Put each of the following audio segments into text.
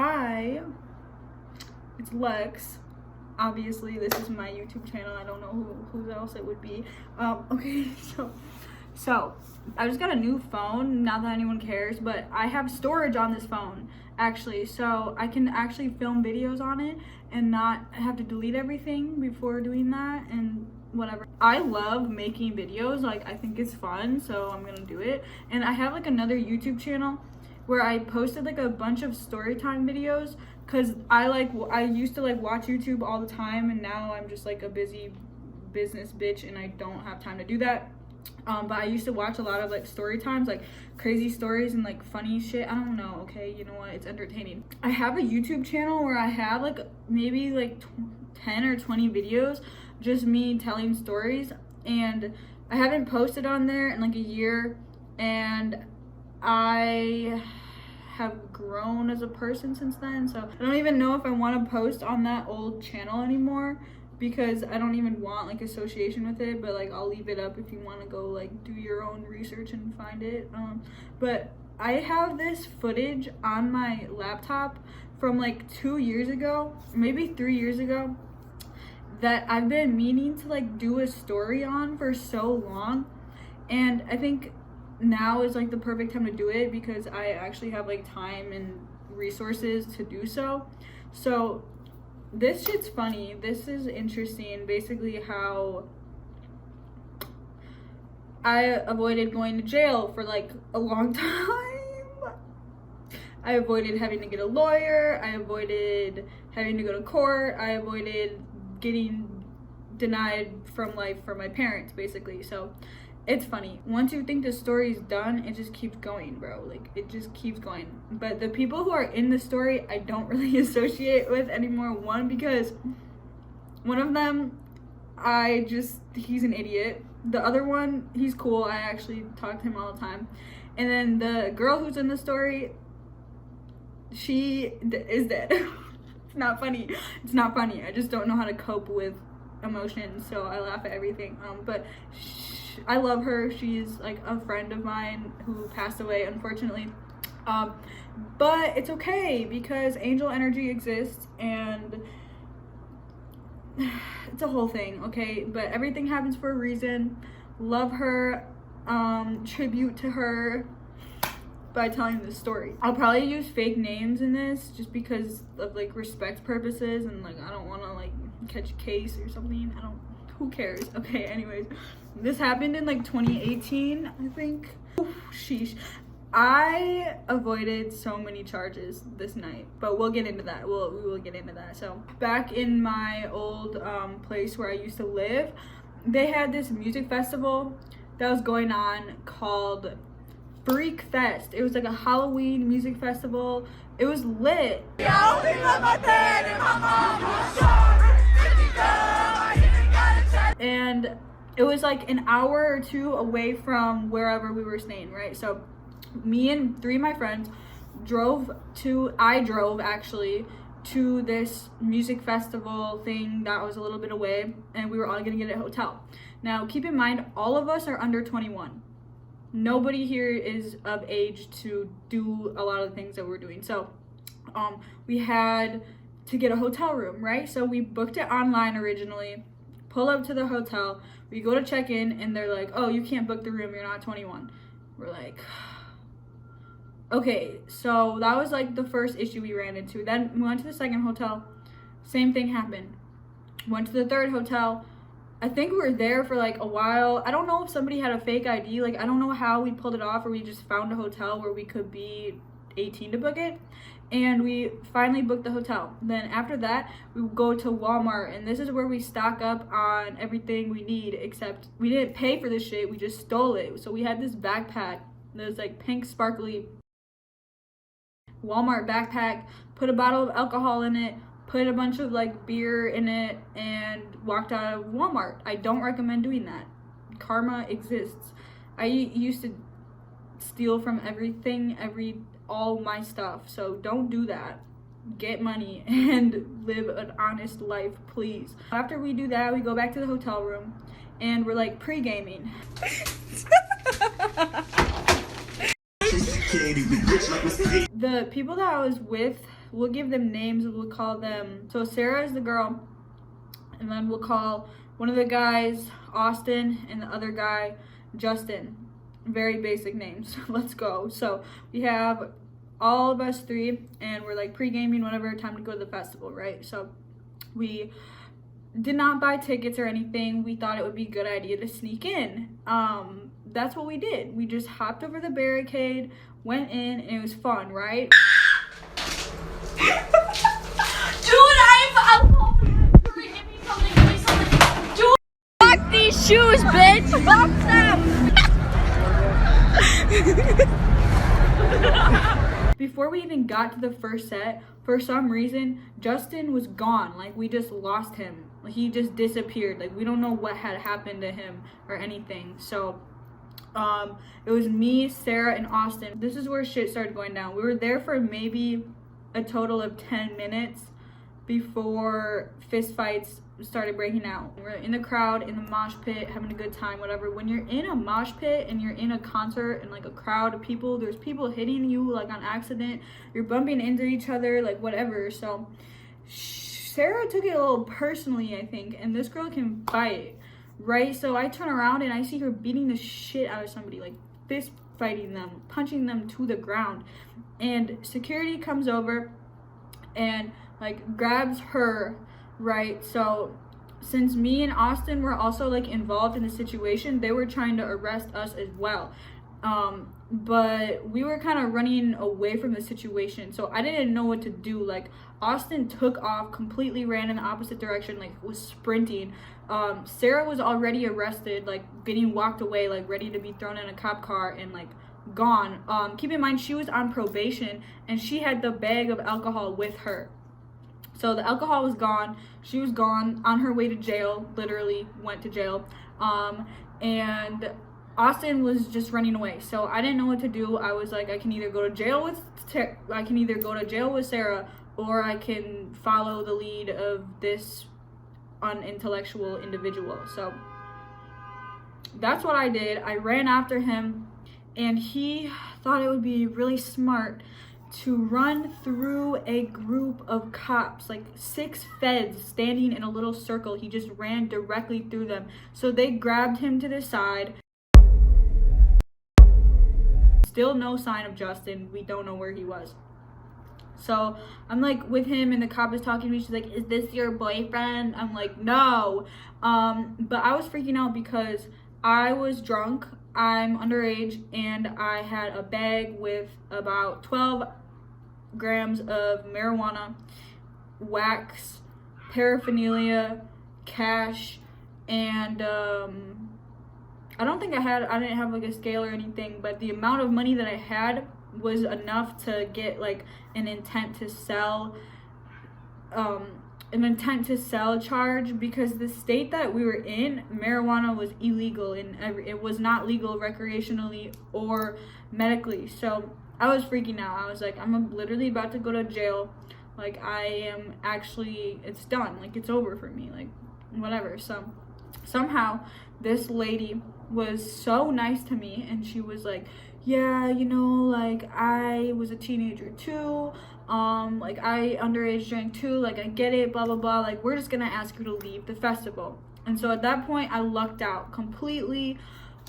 Hi, it's Lex. Obviously, this is my YouTube channel. I don't know who else it would be. Okay, so I just got a new phone. Not that anyone cares, but I have storage on this phone actually, so I can actually film videos on it and not have to delete everything before doing that and whatever. I love making videos. Like, I think it's fun, so I'm gonna do it. And I have like another YouTube channel where I posted like a bunch of story time videos because I used to like watch YouTube all the time, and now I'm just like a busy business bitch and I don't have time to do that. But I used to watch a lot of like story times, like crazy stories and like funny shit. I don't know, okay, you know what, it's entertaining. I have a YouTube channel where I have like maybe like 10 or 20 videos, just me telling stories, and I haven't posted on there in like a year, and I have grown as a person since then, so I don't even know if I want to post on that old channel anymore because I don't even want like association with it, but like I'll leave it up if you want to go like do your own research and find it. But I have this footage on my laptop from like 2 years ago, maybe 3 years ago, that I've been meaning to like do a story on for so long, and I think now is like the perfect time to do it because I actually have like time and resources to do so. So this shit's funny. This is interesting. Basically how I avoided going to jail for like a long time. I avoided having to get a lawyer. I avoided having to go to court. I avoided getting denied from life for my parents, basically. So it's funny. Once you think the story's done, it just keeps going, bro. Like, it just keeps going. But the people who are in the story, I don't really associate with anymore. One, because one of them, he's an idiot. The other one, he's cool. I actually talk to him all the time. And then the girl who's in the story, she is dead. It's not funny. It's not funny. I just don't know how to cope with emotions, so I laugh at everything. But I love her. She's like a friend of mine who passed away, unfortunately. But it's okay because angel energy exists, and it's a whole thing, okay? But everything happens for a reason. Love her. Tribute to her by telling this story. I'll probably use fake names in this just because of like respect purposes, and like I don't want to like catch a case or something. Who cares? Okay, anyways, this happened in like 2018, I think. Oof, sheesh. I avoided so many charges this night, but we'll get into that. We will get into that. So back in my old place where I used to live, they had this music festival that was going on called Freak Fest. It was like a Halloween music festival. It was lit. And it was like an hour or two away from wherever we were staying, right? So me and 3 of my friends I drove actually to this music festival thing that was a little bit away, and we were all gonna get a hotel. Now keep in mind, all of us are under 21. Nobody here is of age to do a lot of the things that we're doing. So we had to get a hotel room, right? So we booked it online originally. Pull up to the hotel, we go to check in, and they're like, oh, you can't book the room, you're not 21. We're like, okay. So that was like the first issue we ran into. Then we went to the second hotel, same thing happened. Went to the third hotel. I think we were there for like a while. I don't know if somebody had a fake ID. Like, I don't know how we pulled it off, or we just found a hotel where we could be 18 to book it. And we finally booked the hotel. Then after that, we would go to Walmart, and this is where we stock up on everything we need, except we didn't pay for this shit, we just stole it. So we had this backpack that was like pink sparkly Walmart backpack, put a bottle of alcohol in it, put a bunch of like beer in it, and walked out of Walmart. I don't recommend doing that. Karma exists. I used to steal from everything, all my stuff, so don't do that. Get money and live an honest life, please. After we do that, we go back to the hotel room and we're like pre-gaming. The people that I was with we'll give them names. We'll call them, so Sarah is the girl, and then we'll call one of the guys Austin and the other guy Justin. Very basic names. Let's go. So we have all of us three, and we're like pre-gaming, whatever, time to go to the festival, right? So we did not buy tickets or anything. We thought it would be a good idea to sneak in. That's what we did. We just hopped over the barricade, went in, and it was fun, right? Dude, I'm hoping for it. Give me something. Dude, fuck these shoes, bitch. Fuck them. Before we even got to the first set, for some reason, Justin was gone. Like, we just lost him. Like, he just disappeared. Like, we don't know what had happened to him or anything. So, it was me, Sarah, and Austin. This is where shit started going down. We were there for maybe a total of 10 minutes before fist fights started breaking out. We're in the crowd, in the mosh pit, having a good time, whatever. When you're in a mosh pit and you're in a concert and like a crowd of people, there's people hitting you like on accident, you're bumping into each other, like whatever. So Sarah took it a little personally, I think, and this girl can fight, right? So I turn around and I see her beating the shit out of somebody, like fist fighting them, punching them to the ground, and security comes over and like grabs her, right? So since me and Austin were also like involved in the situation, they were trying to arrest us as well, but we were kind of running away from the situation, so I didn't know what to do. Like, Austin took off, completely ran in the opposite direction, like was sprinting. Sarah was already arrested, like getting walked away, like ready to be thrown in a cop car and like gone. Keep in mind, she was on probation and she had the bag of alcohol with her. So the alcohol was gone. She was gone, on her way to jail, literally went to jail. And Austin was just running away. So I didn't know what to do. I was like, I can either go to jail with Sarah, or I can follow the lead of this unintellectual individual. So that's what I did. I ran after him, and he thought it would be really smart to run through a group of cops, like 6 feds standing in a little circle. He just ran directly through them. So they grabbed him to the side. Still no sign of Justin. We don't know where he was. So I'm like with him, and the cop is talking to me. She's like, "Is this your boyfriend?" I'm like, "No." But I was freaking out because I was drunk. I'm underage, and I had a bag with about 12 grams of marijuana, wax, paraphernalia, cash, and I didn't have like a scale or anything, but the amount of money that I had was enough to get like an intent to sell charge, because the state that we were in, marijuana was illegal, and it was not legal recreationally or medically. So I was freaking out. I was like, I'm literally about to go to jail. Like, it's done. Like, it's over for me. Like, whatever. So somehow this lady was so nice to me, and she was like, yeah, you know, like, I was a teenager too, like, I underage drank too, like, I get it, blah blah blah, like, we're just gonna ask you to leave the festival. And so at that point I lucked out, completely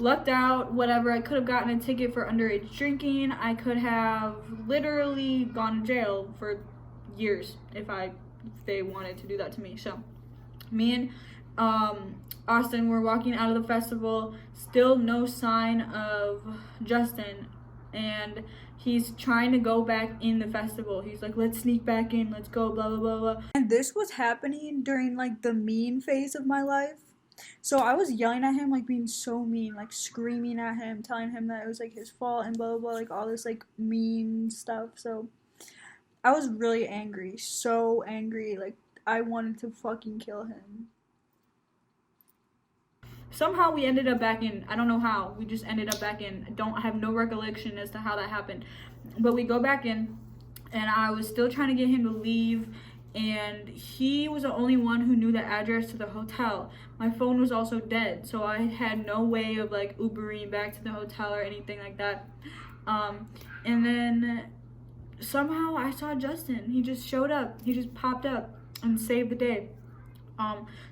lucked out. Whatever, I could have gotten a ticket for underage drinking. I could have literally gone to jail for years if they wanted to do that to me. So me and Austin were walking out of the festival, still no sign of Justin, and he's trying to go back in the festival. He's like, let's sneak back in, let's go, blah blah blah blah. And this was happening during like the mean phase of my life. So I was yelling at him, like being so mean, like screaming at him, telling him that it was like his fault and blah blah blah, like all this like mean stuff. So I was really angry, so angry, like I wanted to fucking kill him. Somehow we ended up back in. I don't know how. We just ended up back in. I have no recollection as to how that happened. But we go back in, and I was still trying to get him to leave, and he was the only one who knew the address to the hotel. My phone was also dead, so I had no way of like Ubering back to the hotel or anything like that. And then somehow I saw Justin. He just showed up. He just popped up and saved the day.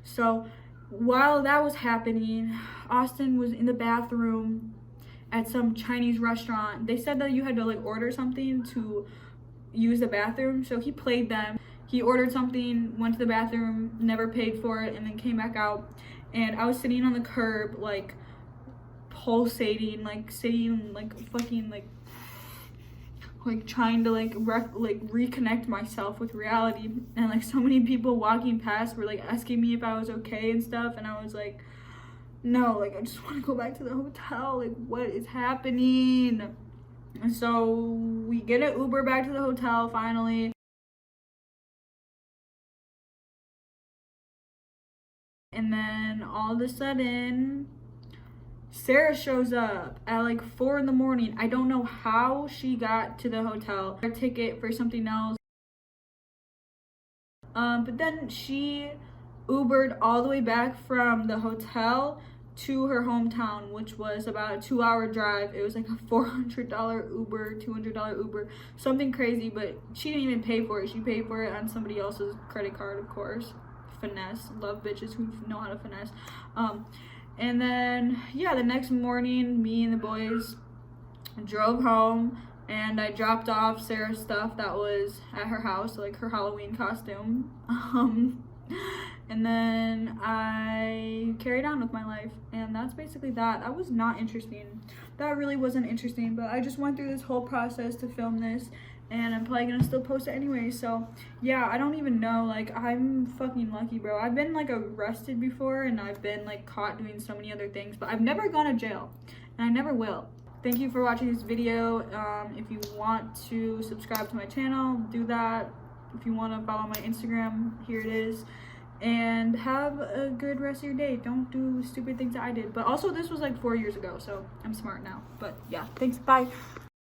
So while that was happening, Austin was in the bathroom at some Chinese restaurant. They said that you had to like order something to use the bathroom. So he played them. He ordered something, went to the bathroom, never paid for it, and then came back out. And I was sitting on the curb, like pulsating, like sitting, like fucking, like trying to like reconnect myself with reality. And like so many people walking past were like asking me if I was okay and stuff, and I was like, no, like I just want to go back to the hotel. Like, what is happening? And so we get an Uber back to the hotel finally. And then all of a sudden, Sarah shows up at like 4 in the morning. I don't know how she got to the hotel. Her ticket for something else. But then she Ubered all the way back from the hotel to her hometown, which was about a 2-hour drive. It was like a $400 Uber, $200 Uber, something crazy, but she didn't even pay for it. She paid for it on somebody else's credit card, of course. Finesse. Love bitches who know how to finesse. And then, yeah, the next morning, me and the boys drove home, and I dropped off Sarah's stuff that was at her house, like her Halloween costume. And then I carried on with my life, and that's basically that. That was not interesting. That really wasn't interesting, but I just went through this whole process to film this, and I'm probably gonna still post it anyway. So yeah, I don't even know, like I'm fucking lucky, bro. I've been like arrested before, and I've been like caught doing so many other things, but I've never gone to jail, and I never will. Thank you for watching this video. If you want to subscribe to my channel, do that. If you want to follow my Instagram, here it is. And have a good rest of your day. Don't do stupid things that I did. But also, this was like 4 years ago, so I'm smart now. But yeah, thanks, bye.